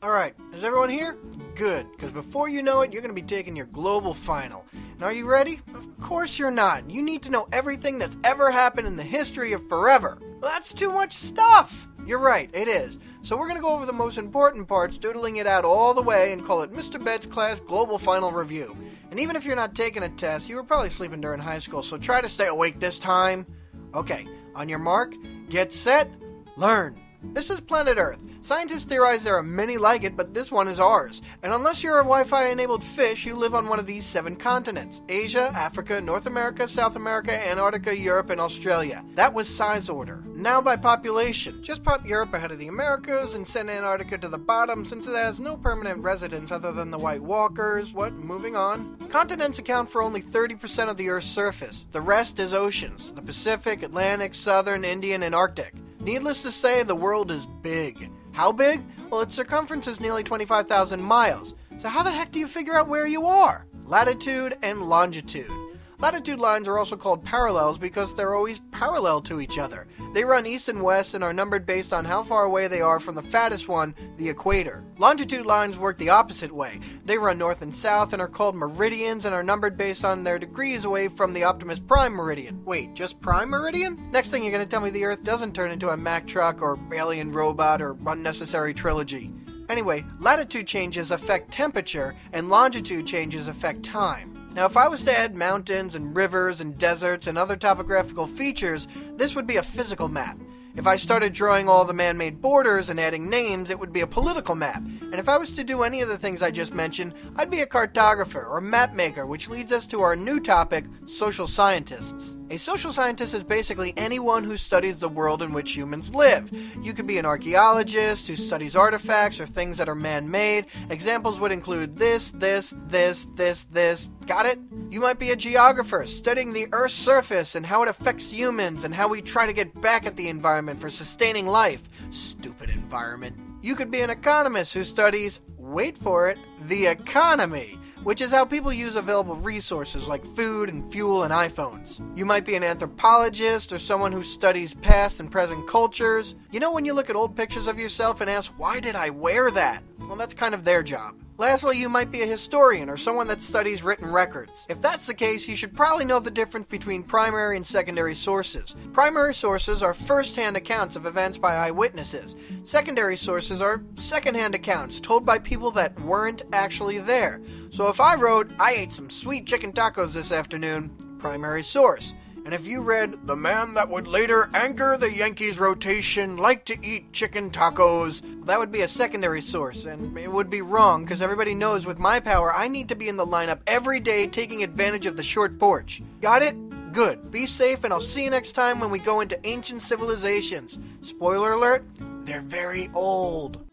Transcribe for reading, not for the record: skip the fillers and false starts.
Alright, is everyone here? Good, because before you know it, you're going to be taking your global final. And are you ready? Of course you're not. You need to know everything that's ever happened in the history of forever. Well, that's too much stuff! You're right, it is. So we're going to go over the most important parts, doodling it out all the way, and call it MrBettsClass Global Final Review. And even if you're not taking a test, you were probably sleeping during high school, so try to stay awake this time. Okay, on your mark, get set, learn. This is planet Earth. Scientists theorize there are many like it, but this one is ours. And unless you're a Wi-Fi enabled fish, you live on one of these 7 continents: Asia, Africa, North America, South America, Antarctica, Europe, and Australia. That was size order. Now by population. Just pop Europe ahead of the Americas and send Antarctica to the bottom, since it has no permanent residents other than the White Walkers. Moving on. Continents account for only 30% of the Earth's surface. The rest is oceans: the Pacific, Atlantic, Southern, Indian, and Arctic. Needless to say, the world is big. How big? Well, its circumference is nearly 25,000 miles. So how the heck do you figure out where you are? Latitude and longitude. Latitude lines are also called parallels because they're always parallel to each other. They run east and west and are numbered based on how far away they are from the fattest one, the equator. Longitude lines work the opposite way. They run north and south and are called meridians and are numbered based on their degrees away from the Optimus Prime meridian. Wait, just Prime meridian? Next thing you're going to tell me the Earth doesn't turn into a Mack truck or alien robot or unnecessary trilogy. Anyway, latitude changes affect temperature and longitude changes affect time. Now, if I was to add mountains and rivers and deserts and other topographical features, this would be a physical map. If I started drawing all the man-made borders and adding names, it would be a political map. And if I was to do any of the things I just mentioned, I'd be a cartographer or map maker, which leads us to our new topic, social scientists. A social scientist is basically anyone who studies the world in which humans live. You could be an archaeologist who studies artifacts or things that are man-made. Examples would include this. Got it? You might be a geographer studying the Earth's surface and how it affects humans and how we try to get back at the environment for sustaining life. Stupid environment. You could be an economist who studies, wait for it, the economy, which is how people use available resources like food and fuel and iPhones. You might be an anthropologist or someone who studies past and present cultures. You know when you look at old pictures of yourself and ask, why did I wear that? Well, that's kind of their job. Lastly, you might be a historian or someone that studies written records. If that's the case, you should probably know the difference between primary and secondary sources. Primary sources are first-hand accounts of events by eyewitnesses. Secondary sources are second-hand accounts told by people that weren't actually there. So if I wrote, I ate some sweet chicken tacos this afternoon, primary source. And if you read, the man that would later anchor the Yankees rotation liked to eat chicken tacos, that would be a secondary source, and it would be wrong, because everybody knows with my power, I need to be in the lineup every day taking advantage of the short porch. Got it? Good. Be safe, and I'll see you next time when we go into ancient civilizations. Spoiler alert, they're very old.